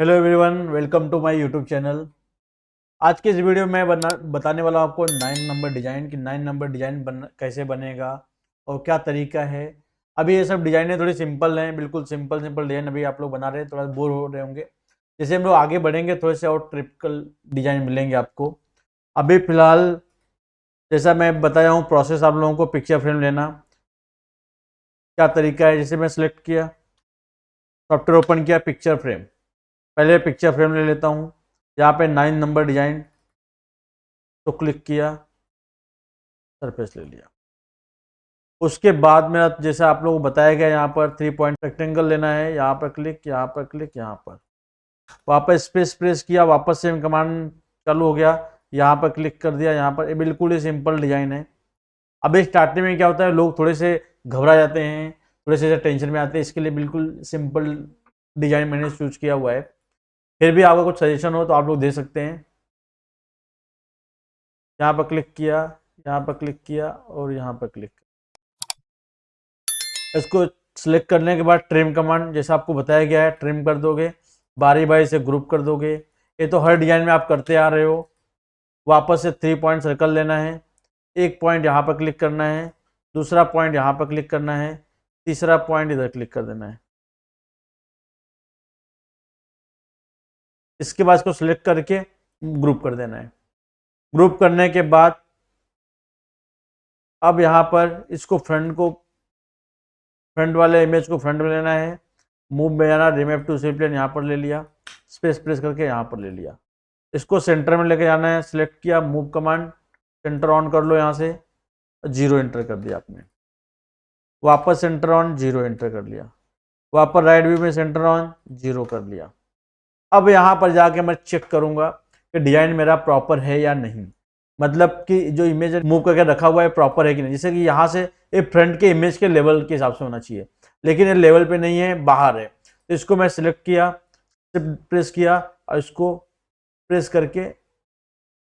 Hello everyone, welcome to my YouTube channel. आज के इस वीडियो में बताने वाला हूं आपको 9 नंबर डिज़ाइन कि 9 नंबर डिज़ाइन कैसे बनेगा और क्या तरीका है। अभी ये सब डिज़ाइनें थोड़ी सिंपल हैं, बिल्कुल सिंपल सिंपल डिज़ाइन अभी आप लोग बना रहे हैं, थोड़ा बोर हो रहे होंगे। जैसे हम लोग आगे बढ़ेंगे थोड़े से और ट्रिपिकल डिज़ाइन मिलेंगे आपको। अभी फ़िलहाल जैसा मैं बताया हूँ प्रोसेस आप लोगों को पिक्चर फ्रेम लेना क्या तरीका है। जैसे मैं सिलेक्ट किया, सॉफ्टवेयर ओपन किया, पिक्चर फ्रेम, पहले पिक्चर फ्रेम ले लेता हूँ। यहाँ पे 9 नंबर डिज़ाइन तो क्लिक किया, सरफेस ले लिया। उसके बाद में जैसा आप लोगों को बताया गया यहाँ पर 3 पॉइंट रेक्टेंगल लेना है। यहाँ पर क्लिक, यहाँ पर क्लिक, यहाँ पर वापस स्पेस प्रेस किया, वापस से कमांड चालू हो गया, यहाँ पर क्लिक कर दिया। यहाँ पर ये बिल्कुल ही सिंपल डिज़ाइन है। अभी स्टार्टिंग में क्या होता है, लोग थोड़े से घबरा जाते हैं, थोड़े से टेंशन में आते हैं। इसके लिए बिल्कुल सिंपल डिज़ाइन मैंने चूज किया हुआ है। फिर भी आपका कुछ सजेशन हो तो आप लोग दे सकते हैं। यहाँ पर क्लिक किया, यहाँ पर क्लिक किया और यहाँ पर क्लिक किया। इसको सिलेक्ट करने के बाद ट्रिम कमांड जैसा आपको बताया गया है ट्रिम कर दोगे, बारी बारी से ग्रुप कर दोगे। ये तो हर डिजाइन में आप करते आ रहे हो। वापस से 3 पॉइंट सर्कल लेना है, एक पॉइंट यहाँ पर क्लिक करना है, दूसरा पॉइंट यहाँ पर क्लिक करना है, तीसरा पॉइंट इधर क्लिक कर देना है। इसके बाद इसको सिलेक्ट करके ग्रुप कर देना है। ग्रुप करने के बाद अब यहाँ पर इसको फ्रंट वाले इमेज को फ्रंट में लेना है। मूव में जाना, रिमेप टू सी प्लेन यहाँ पर ले लिया, स्पेस प्रेस करके यहाँ पर ले लिया। इसको सेंटर में लेके जाना है, सिलेक्ट किया, मूव कमांड, सेंटर ऑन कर लो, यहाँ से 0 एंटर कर दिया आपने। वापस सेंटर ऑन, 0 एंटर कर लिया। वापस राइट व्यू में सेंटर ऑन, 0 कर लिया। अब यहाँ पर जाके मैं चेक करूंगा कि डिजाइन मेरा प्रॉपर है या नहीं, मतलब कि जो इमेज मूव करके रखा हुआ है प्रॉपर है कि नहीं। जैसे कि यहाँ से ये फ्रंट के इमेज के लेवल के हिसाब से होना चाहिए, लेकिन ये लेवल पे नहीं है, बाहर है। तो इसको मैं सिलेक्ट किया, प्रेस किया और इसको प्रेस करके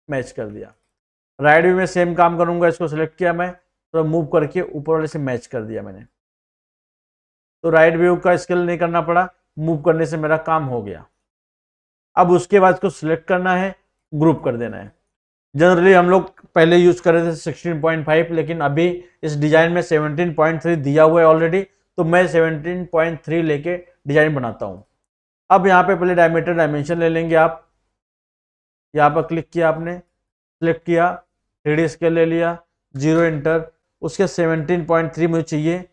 मैच कर दिया। राइट व्यू में सेम काम करूंगा, इसको सिलेक्ट किया मैं, तो मूव करके ऊपर वाले से मैच कर दिया मैंने। तो राइट व्यू का स्केल नहीं करना पड़ा, मूव करने से मेरा काम हो गया। अब उसके बाद इसको सिलेक्ट करना है, ग्रुप कर देना है। जनरली हम लोग पहले यूज कर रहे थे 16.5, लेकिन अभी इस डिजाइन में 17.3 दिया हुआ है ऑलरेडी, तो मैं 17.3 लेके डिजाइन बनाता हूँ। अब यहाँ पे पहले डायमीटर डायमेंशन ले लेंगे आप। यहाँ पर क्लिक किया आपने, सिलेक्ट किया, 3D स्केल ले लिया, 0 एंटर। उसके 17.3 मुझे चाहिए,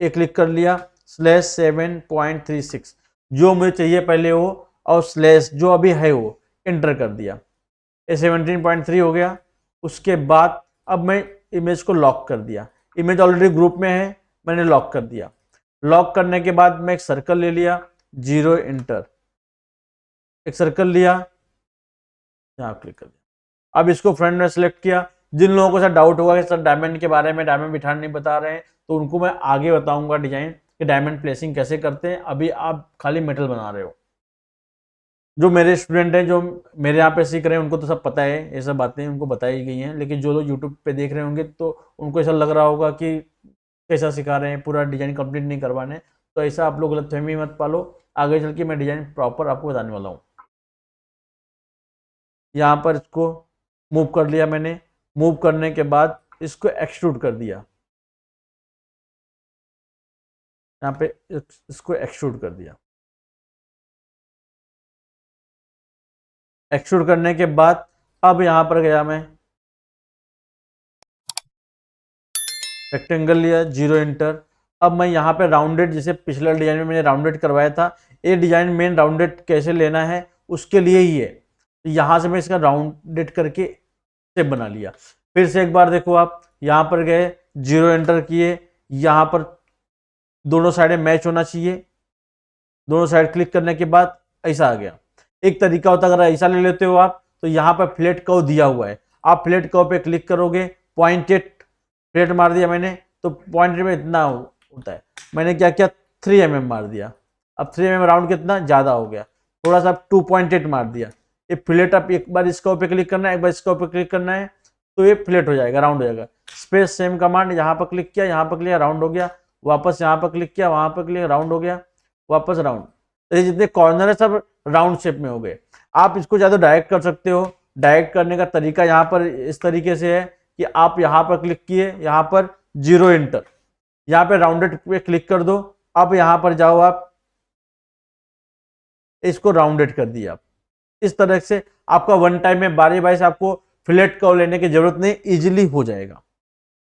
एक क्लिक कर लिया, /7.36 जो मुझे चाहिए पहले वो, और स्लैश जो अभी है वो एंटर कर दिया। ये 17.3 हो गया। उसके बाद अब मैं इमेज को लॉक कर दिया। इमेज ऑलरेडी ग्रुप में है, मैंने लॉक कर दिया। लॉक करने के बाद मैं एक सर्कल ले लिया, 0 एंटर, एक सर्कल लिया, यहाँ क्लिक कर दिया। अब इसको फ्रंट में सेलेक्ट किया। जिन लोगों को सर डाउट होगा कि सर डायमंड के बारे में, डायमंड बिठाना नहीं बता रहे हैं, तो उनको मैं आगे बताऊंगा डिजाइन कि डायमंड प्लेसिंग कैसे करते हैं। अभी आप खाली मेटल बना रहे हो। जो मेरे स्टूडेंट हैं जो मेरे यहाँ पे सीख रहे हैं उनको तो सब पता है, ये सब बातें उनको बताई गई हैं। लेकिन जो लोग यूट्यूब पे देख रहे होंगे तो उनको ऐसा लग रहा होगा कि कैसा सिखा रहे हैं, पूरा डिजाइन कंप्लीट नहीं करवाने। तो ऐसा आप लोग गलतफहमी मत पालो, आगे चल के मैं डिजाइन प्रॉपर आपको बताने वाला हूँ। यहाँ पर इसको मूव कर लिया मैंने। मूव करने के बाद इसको एक्सट्रूड कर दिया, यहाँ पे इसको एक्सट्रूड कर दिया। एक्सट्रूड करने के बाद अब यहाँ पर गया मैं, रेक्टेंगल लिया, 0 एंटर। अब मैं यहाँ पे राउंडेड, जैसे पिछले डिजाइन में मैंने राउंडेड करवाया था, ये डिजाइन मेन राउंडेड कैसे लेना है उसके लिए ही है। तो यहाँ से मैं इसका राउंडेड करके शेप बना लिया। फिर से एक बार देखो, आप यहाँ पर गए, 0 एंटर किए, यहाँ पर दोनों साइडें मैच होना चाहिए। दोनों साइड क्लिक करने के बाद ऐसा आ गया। एक तरीका होता है, अगर ऐसा ले लेते हो आप, तो यहाँ पर फ्लैट कर्व दिया हुआ है, आप फ्लैट कर्व पे क्लिक करोगे, पॉइंटेड फ्लैट मार दिया मैंने, तो पॉइंटेड में इतना होता है। मैंने क्या किया, 3 mm मार दिया। अब 3 mm राउंड कितना ज़्यादा हो गया, थोड़ा सा 2.8 मार दिया। ये फ्लैट आप एक बार इसका पे क्लिक करना है, एक बार इसका पे क्लिक करना है, तो ये फ्लैट हो जाएगा, राउंड हो जाएगा। स्पेस सेम कमांड, यहाँ पर क्लिक किया, यहाँ पर क्लिक, राउंड हो गया। वापस यहाँ पर क्लिक किया, वहाँ पर क्लिक, राउंड हो गया, वापस राउंड। तो ये जितने कॉर्नर है सब राउंड शेप में हो गए। आप इसको ज़्यादा डायरेक्ट कर सकते हो। डायरेक्ट करने का तरीका यहाँ पर इस तरीके से है कि आप यहाँ पर क्लिक किए, यहाँ पर जीरो इंटर, यहाँ पे राउंडेड पे क्लिक कर दो। अब यहाँ पर जाओ, आप इसको राउंडेड कर दिया। आप इस तरह से आपका वन टाइम में बारी बारी से आपको फिलेट कर्व लेने की जरूरत नहीं, इजीली हो जाएगा।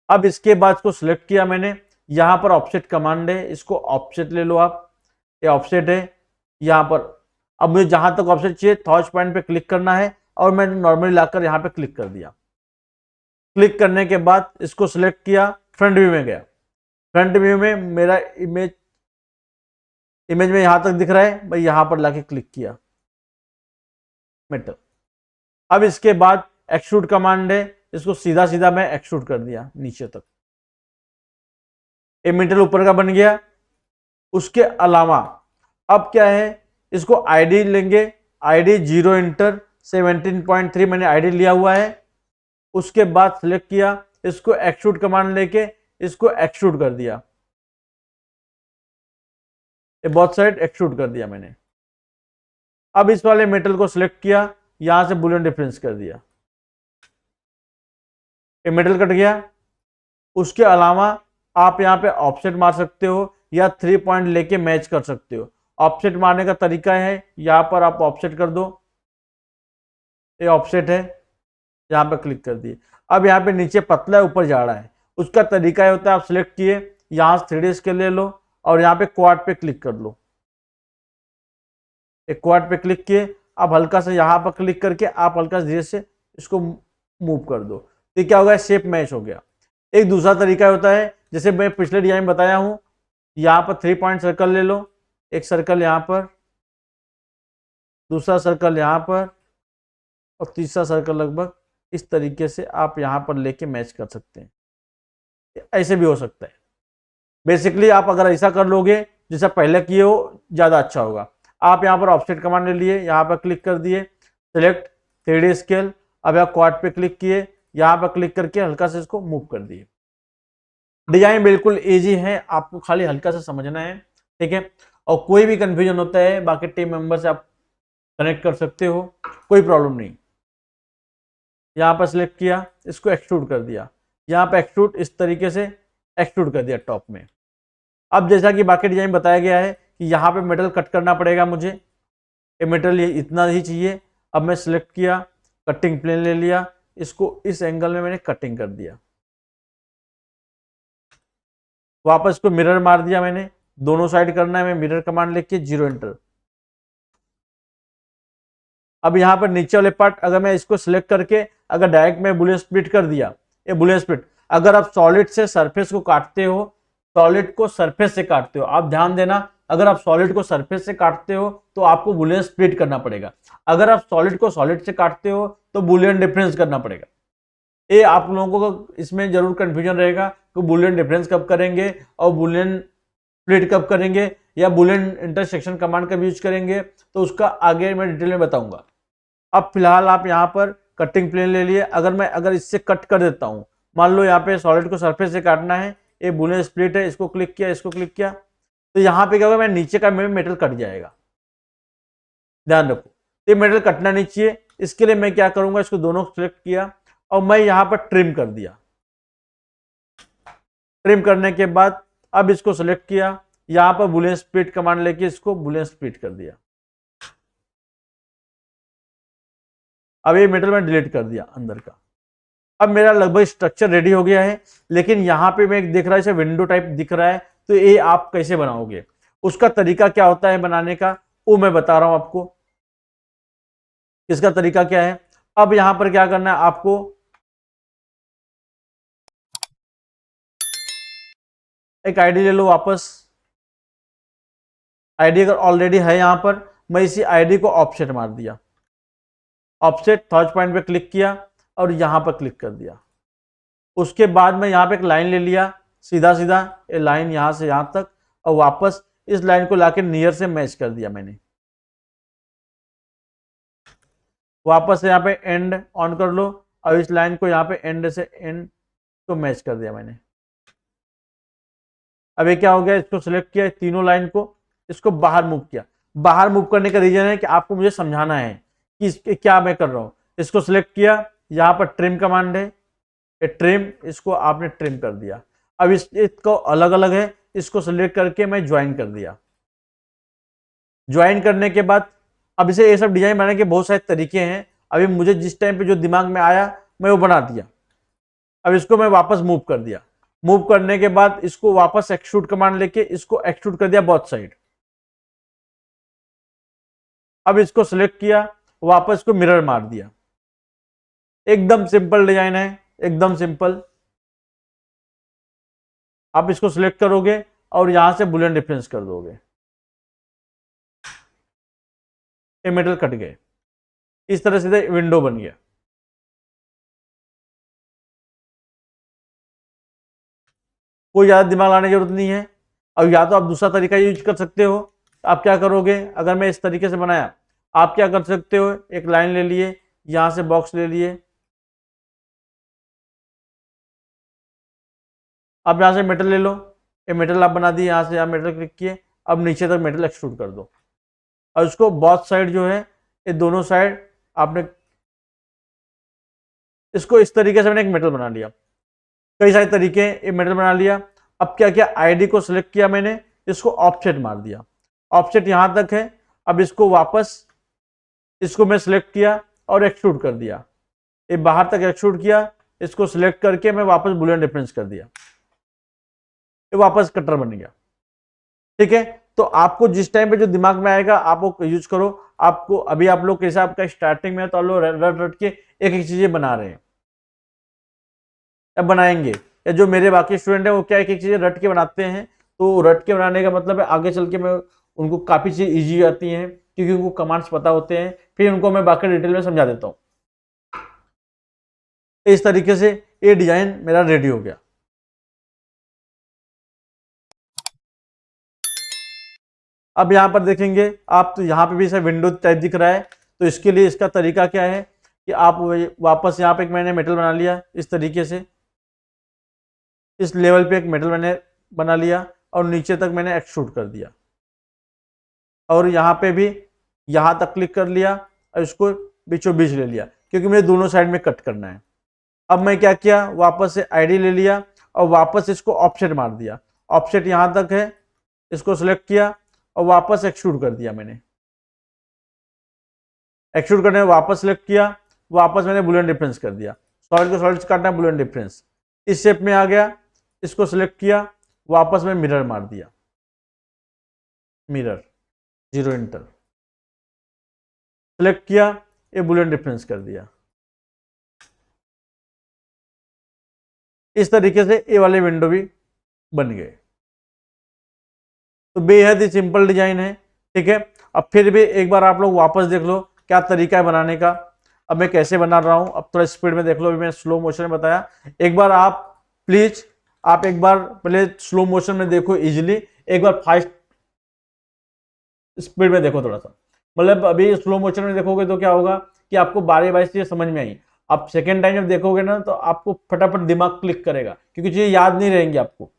अब इसके बाद इसको सिलेक्ट किया मैंने, यहाँ पर ऑफसेट कमांड है, इसको ऑफसेट ले लो आप, ये ऑफसेट है यहाँ पर। अब मुझे जहां तक ऑफसेट चाहिए थॉच पॉइंट पे क्लिक करना है और मैंने नॉर्मली लाकर यहाँ पे क्लिक कर दिया। क्लिक करने के बाद इसको सिलेक्ट किया, फ्रंट व्यू में गया। फ्रंट व्यू में मेरा इमेज में यहां तक दिख रहा है, भाई यहां पर लाके क्लिक किया मेटल। अब इसके बाद एक्सट्रूड कमांड है, इसको सीधा सीधा मैं एक्सट्रूड कर दिया नीचे तक, ये मेटल ऊपर का बन गया। उसके अलावा अब क्या है, इसको आईडी लेंगे, आईडी जीरो इंटर 17.3 मैंने आईडी लिया हुआ है। उसके बाद सिलेक्ट किया, इसको एक्सट्रूड कमांड लेके इसको एक्सट्रूड कर दिया, ये बहुत साइड एक्सट्रूड कर दिया मैंने। अब इस वाले मेटल को सिलेक्ट किया, यहां से बुलियन डिफरेंस कर दिया, ये मेटल कट गया। उसके अलावा आप यहाँ पे ऑफसेट मार सकते हो या 3 पॉइंट लेके मैच कर सकते हो। ऑफसेट मारने का तरीका है, यहाँ पर आप ऑफसेट कर दो, ये ऑफसेट है, यहाँ पर क्लिक कर दिए। अब यहाँ पे नीचे पतला है, ऊपर जा रहा है, उसका तरीका होता है आप सिलेक्ट किए, यहाँ से 3D स्केल ले लो और यहाँ पे क्वाड पे क्लिक कर लो। एक क्वाड पे क्लिक किए, आप हल्का से यहाँ पर क्लिक करके आप हल्का से धीरे से इसको मूव कर दो, तो क्या होगा, शेप मैच हो गया। एक दूसरा तरीका होता है, जैसे मैं पिछले डिजाइन बताया हूँ, यहाँ पर 3 पॉइंट सर्कल ले लो, एक सर्कल यहाँ पर, दूसरा सर्कल यहाँ पर और तीसरा सर्कल लगभग इस तरीके से आप यहाँ पर लेके मैच कर सकते हैं। ऐसे भी हो सकता है। बेसिकली आप अगर ऐसा कर लोगे जैसा पहले किए हो, ज़्यादा अच्छा होगा। आप यहाँ पर ऑफसेट कमांड ले लिए, यहाँ पर क्लिक कर दिए, सिलेक्ट 3D स्केल। अब यहाँ क्वाड पे क्लिक किए, यहाँ पर क्लिक करके हल्का से इसको मूव कर दिए। डिजाइन बिल्कुल इजी है, आपको खाली हल्का से समझना है, ठीक है। और कोई भी कंफ्यूजन होता है बाकी टीम मेंबर से आप कनेक्ट कर सकते हो, कोई प्रॉब्लम नहीं। यहाँ पर सिलेक्ट किया, इसको एक्सट्रूड कर दिया, यहाँ पर एक्सट्रूड इस तरीके से एक्सट्रूड कर दिया टॉप में। अब जैसा कि बाकी डिजाइन बताया गया है कि यहाँ पे मेटल कट करना पड़ेगा मुझे, ये मेटल ये इतना ही चाहिए। अब मैं सिलेक्ट किया, कटिंग प्लेन ले लिया, इसको इस एंगल में मैंने कटिंग कर दिया। वापस को मिरर मार दिया मैंने, दोनों साइड करना है, मैं मिरर कमांड लेके जीरो एंटर। अब यहाँ पर नीचे वाले पार्ट अगर मैं इसको सिलेक्ट करके अगर डायरेक्ट में बुलियन स्प्लिट कर दिया, ये बुलियन स्प्लिट, अगर आप सॉलिड से सरफेस को काटते हो, सॉलिड को सरफेस से काटते हो, आप ध्यान देना, अगर आप सॉलिड को सरफेस से काटते हो तो आपको बुलियन स्प्लिट करना पड़ेगा। अगर आप सॉलिड को सॉलिड से काटते हो तो बुलियन डिफरेंस करना पड़ेगा। ये आप लोगों को इसमें जरूर कंफ्यूजन रहेगा कि बुलियन डिफरेंस कब करेंगे और बुलियन स्प्लिट कब करेंगे या बुलियन इंटरसेक्शन कमांड कब यूज करेंगे, तो उसका आगे मैं डिटेल में बताऊंगा। अब फिलहाल आप यहाँ पर कटिंग प्लेन ले लिए, अगर इससे कट कर देता हूँ, मान लो यहाँ पे सॉलिड को सरफेस से काटना है, ये बुलियन स्प्लिट है, इसको क्लिक किया, इसको क्लिक किया, तो यहाँ पे क्या होगा, मैं नीचे का मेटल कट जाएगा, ध्यान रखो। ये मेटल कटना नहीं चाहिए, इसके लिए मैं क्या करूंगा, इसको दोनों सेलेक्ट किया और मैं यहाँ पर ट्रिम कर दिया। ट्रिम करने के बाद अब इसको सेलेक्ट किया, यहाँ पर बुलियन स्प्लिट कमांड लेके इसको बुलियन स्प्लिट कर दिया। अब ये मेटल में डिलीट कर दिया अंदर का। अब मेरा लगभग स्ट्रक्चर रेडी हो गया है, लेकिन यहाँ पे मैं देख रहा है इसे विंडो टाइप दिख रहा है, तो ये आप कैसे बनाओगे, उसका तरीका क्या होता है बनाने का, वो मैं बता रहा हूं आपको, इसका तरीका क्या है। अब यहां पर क्या करना है आपको, एक आईडी ले लो वापस। आईडी अगर ऑलरेडी है यहां पर, मैं इसी आईडी को ऑफसेट मार दिया, ऑफसेट थर्ड पॉइंट पे क्लिक किया और यहां पर क्लिक कर दिया। उसके बाद मैं यहां पे एक लाइन ले लिया, सीधा सीधा ये लाइन यहां से यहां तक, और वापस इस लाइन को लाके नियर से मैच कर दिया मैंने। वापस से यहाँ पे एंड ऑन कर लो और इस लाइन को यहाँ पे एंड से एंड को मैच कर दिया मैंने। अब ये क्या हो गया, इसको सिलेक्ट किया, तीनों लाइन को इसको बाहर मूव किया। बाहर मूव करने का रीजन है कि आपको मुझे समझाना है कि क्या मैं कर रहा हूँ। इसको सिलेक्ट किया, यहाँ पर ट्रिम कमांड है, ट्रिम, इसको आपने ट्रिम कर दिया। अब इसको अलग अलग है, इसको सिलेक्ट करके मैं ज्वाइन कर दिया। ज्वाइन करने के बाद अब इसे ये सब डिजाइन बनाने के बहुत सारे तरीके हैं। अभी मुझे जिस टाइम पे जो दिमाग में आया मैं वो बना दिया। अब इसको मैं वापस मूव कर दिया। मूव करने के बाद इसको वापस एक्सट्रूड कमांड लेके इसको एक्सट्रूड कर दिया बोथ साइड। अब इसको सिलेक्ट किया, वापस को मिरर मार दिया। एकदम सिंपल डिजाइन है, एकदम सिंपल। आप इसको सिलेक्ट करोगे और यहां से बुलियन डिफरेंस कर दोगे, ये मेटल कट गए। इस तरह से विंडो बन गया। कोई ज्यादा दिमाग लाने की जरूरत नहीं है। अब या तो आप दूसरा तरीका यूज कर सकते हो। आप क्या करोगे, अगर मैं इस तरीके से बनाया, आप क्या कर सकते हो, एक लाइन ले लिए, यहां से बॉक्स ले लिए, अब यहां से मेटल ले लो, ये मेटल आप बना दिए, यहां से आप मेटल क्लिक किए, अब नीचे तक मेटल एक्सट्रूड कर दो और इसको बोथ साइड जो है, ये दोनों साइड आपने इसको इस तरीके से मैंने एक मेटल बना लिया। कई सारे तरीके ये मेटल बना लिया। अब क्या किया, आईडी को सिलेक्ट किया मैंने, इसको ऑफसेट मार दिया, ऑफसेट यहां तक है। अब इसको वापस इसको मैं सिलेक्ट किया और एक्सट्रूड कर दिया, ये बाहर तक एक्सट्रूड किया। इसको सिलेक्ट करके मैं वापस बुलियन डिफरेंस कर दिया, ये वापस कटर बन गया। ठीक है, तो आपको जिस टाइम पे जो दिमाग में आएगा आप वो यूज करो। आपको अभी आप लोग कैसे, आपका स्टार्टिंग में तो आप लोग रट रट के एक एक चीजें बना रहे हैं, अब बनाएंगे। या जो मेरे बाकी स्टूडेंट है वो क्या एक एक चीजें रट के बनाते हैं, तो रट के बनाने का मतलब है आगे चल के मैं उनको काफी चीज ईजी आती हैं, क्योंकि उनको कमांड्स पता होते हैं, फिर उनको मैं बाकी डिटेल में समझा देता हूँ। इस तरीके से ये डिजाइन मेरा रेडी हो गया। अब यहां पर देखेंगे आप, तो यहां पे भी इसे विंडो टाइप दिख रहा है। तो इसके लिए इसका तरीका क्या है कि आप वापस यहाँ पे एक मैंने मेटल बना लिया इस तरीके से, इस लेवल पे एक मेटल मैंने बना लिया और नीचे तक मैंने एक्सट्रूड कर दिया, और यहाँ पे भी यहाँ तक क्लिक कर लिया और इसको बीचों बीच ले लिया, क्योंकि मुझे दोनों साइड में कट करना है। अब मैं क्या किया, वापस से आईडी ले लिया और वापस इसको ऑफसेट मार दिया। ऑफसेट यहाँ तक है, इसको सिलेक्ट किया और वापस एक्सट्रूड कर दिया मैंने। एक्सट्रूड करने में वापस सिलेक्ट किया, वापस मैंने बुलियन डिफरेंस कर दिया। सॉलिड को सॉलिड काटना है, बुलियन डिफरेंस इस शेप में आ गया। इसको सिलेक्ट किया, वापस में मिरर मार दिया, मिरर, जीरो इंटर, सिलेक्ट किया, ये बुलियन डिफरेंस कर दिया। इस तरीके से ये वाले विंडो भी बन गए। तो बेहद ही सिंपल डिजाइन है। ठीक है, अब फिर भी एक बार आप लोग वापस देख लो क्या तरीका है बनाने का। अब मैं कैसे बना रहा हूं, अब थोड़ा स्पीड में देख लो, अभी मैं स्लो मोशन में बताया। एक बार आप प्लीज, आप एक बार पहले स्लो मोशन में देखो इजीली, एक बार फास्ट स्पीड में देखो थोड़ा सा। मतलब अभी स्लो मोशन में देखोगे तो क्या होगा कि आपको बारी बारी चीजें समझ में आई। आप सेकेंड टाइम जब देखोगे ना तो आपको फटाफट दिमाग क्लिक करेगा, क्योंकि चीजें याद नहीं रहेंगी आपको।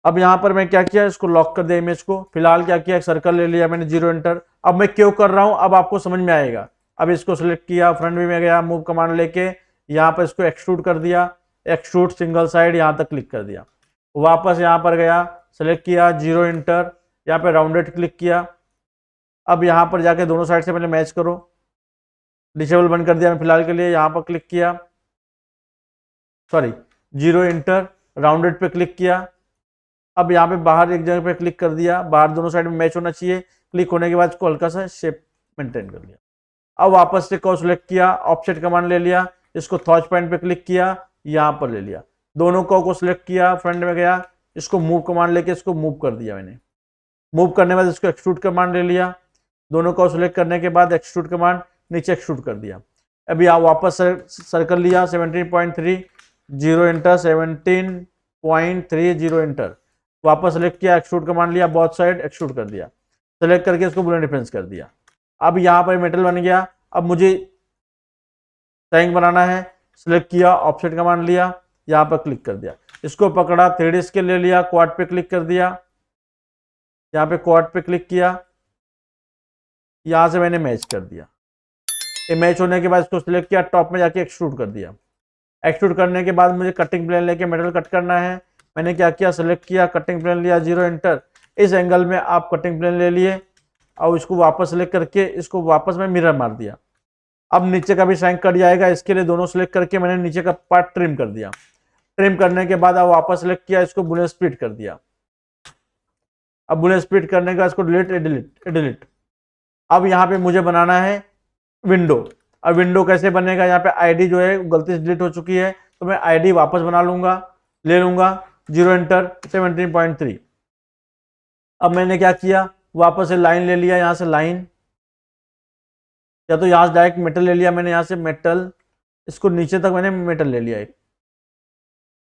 अब यहां पर मैं क्या किया, इसको लॉक कर दिया इमेज को। फिलहाल क्या किया, एक सर्कल ले लिया मैंने, जीरो एंटर। अब मैं क्यों कर रहा हूं अब आपको समझ में आएगा। अब इसको सिलेक्ट किया, फ्रंट व्यू में गया, मूव कमांड लेके यहां पर इसको एक्सट्रूड कर दिया, एक्सट्रूड सिंगल साइड यहां तक क्लिक कर दिया। वापस यहां पर गया, सेलेक्ट किया, जीरो इंटर, यहाँ पे राउंडेड क्लिक किया। अब यहाँ पर जाके दोनों साइड से पहले मैच करो, डिसेबल बंद कर दिया मैं फिलहाल के लिए। यहाँ पर क्लिक किया, सॉरी, जीरो इंटर, राउंडेड पे क्लिक किया। अब यहाँ पे बाहर एक जगह पे क्लिक कर दिया, बाहर दोनों साइड में मैच होना चाहिए। क्लिक होने के बाद इसको हल्का सा शेप मेंटेन कर लिया। अब वापस से को सिलेक्ट किया, ऑफसेट कमांड ले लिया, इसको थॉच पॉइंट पे क्लिक किया, यहाँ पर ले लिया, दोनों को सिलेक्ट किया, फ्रंट में गया, इसको मूव कमांड लेके इसको मूव कर दिया मैंने। मूव करने के बाद इसको एक्सट्रूड कमांड ले लिया, दोनों को सिलेक्ट करने के बाद एक्सट्रूड कमांड नीचे एक्सट्रूड कर दिया। अभी आप वापस सर्कल लिया, 17.3, जीरो इंटर, 17.3, जीरो इंटर, वापस सेलेक्ट किया, एक्सट्रूड कमांड लिया, बोथ साइड एक्सट्रूड कर दिया, सेलेक्ट करके इसको बुलियन डिफरेंस कर दिया। अब यहाँ पर मेटल बन गया। अब मुझे टैंक बनाना है, सिलेक्ट किया, ऑफसेट कमांड लिया, यहाँ पर क्लिक कर दिया, इसको पकड़ा, 3D स्केल ले लिया, क्वाड पे क्लिक कर दिया, यहाँ पे क्वाड पे क्लिक किया, यहाँ से मैंने मैच कर दिया। ये मैच होने के बाद इसको सिलेक्ट किया, टॉप में जाके एक्सट्रूड कर दिया। एक्सट्रूड करने के बाद मुझे कटिंग प्लेन लेके मेटल कट करना है। मैंने क्या किया, सेलेक्ट किया, कटिंग प्लेन लिया, 0 एंटर। इस एंगल में आप कटिंग प्लेन ले लिए और इसको वापस सेलेक्ट करके इसको वापस में मिरर मार दिया। अब नीचे का भी शैंक कट जाएगा, इसके लिए दोनों सेलेक्ट करके मैंने नीचे का पार्ट ट्रिम कर दिया। ट्रिम करने के बाद अब वापस सेलेक्ट किया, इसको बुलेट स्प्लिट कर दिया। अब बुलेट स्प्लिट करने के बाद इसको डिलीट। अब यहाँ पे मुझे बनाना है विंडो। अब विंडो कैसे बनेगा, यहाँ पे आईडी जो है गलती से डिलीट हो चुकी है, तो मैं आईडी वापस बना लूंगा, ले लूंगा, 0 एंटर, 17.3। अब मैंने क्या किया, वापस से लाइन ले लिया, यहाँ से लाइन, या तो यहाँ से डायरेक्ट मेटल ले लिया मैंने, यहाँ से मेटल, इसको नीचे तक मैंने मेटल ले लिया एक,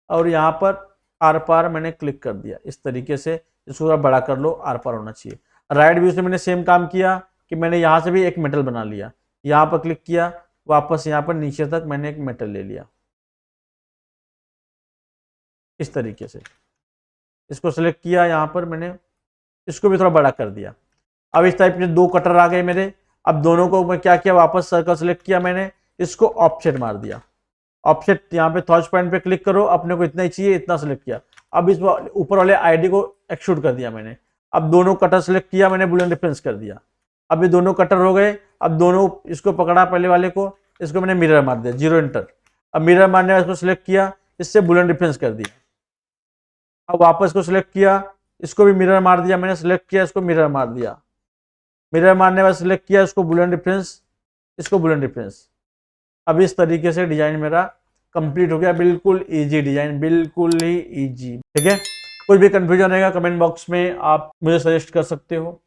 और यहाँ पर आर पार मैंने क्लिक कर दिया। इस तरीके से इसको थोड़ा बड़ा कर लो, आर पार होना चाहिए। राइट व्यू से मैंने सेम काम किया कि मैंने यहाँ से भी एक मेटल बना लिया, यहाँ पर क्लिक किया, वापस यहाँ पर नीचे तक मैंने एक मेटल ले लिया। इस तरीके से इसको सेलेक्ट किया, यहाँ पर मैंने इसको भी थोड़ा बड़ा कर दिया। अब इस टाइप के 2 कटर आ गए मेरे। अब दोनों को मैं क्या किया, वापस सर्कल सेलेक्ट किया मैंने, इसको ऑफसेट मार दिया। ऑफसेट यहाँ पे थॉच पॉइंट पे क्लिक करो, अपने को इतना ही चाहिए, इतना सेलेक्ट किया। अब इस ऊपर वाले आईडी को एक्सट्रूड कर दिया मैंने। अब दोनों कटर सेलेक्ट किया मैंने, बुलियन डिफरेंस कर दिया। अब ये दोनों कटर हो गए। अब दोनों इसको पकड़ा, पहले वाले को, इसको मैंने मिरर मार दिया, 0 एंटर। अब मिरर मारने वाले को सिलेक्ट किया, इससे बुलियन डिफरेंस कर दिया। अब वापस को सिलेक्ट किया, इसको भी मिरर मार दिया मैंने, सिलेक्ट किया, इसको मिरर मार दिया। मिरर मारने बाद सिलेक्ट किया, इसको बुलियन डिफरेंस, इसको बुलियन डिफरेंस। अब इस तरीके से डिजाइन मेरा कंप्लीट हो गया। बिल्कुल इजी डिजाइन, बिल्कुल ही इजी। ठीक है, कोई भी कंफ्यूजन रहेगा कमेंट बॉक्स में आप मुझे सजेस्ट कर सकते हो।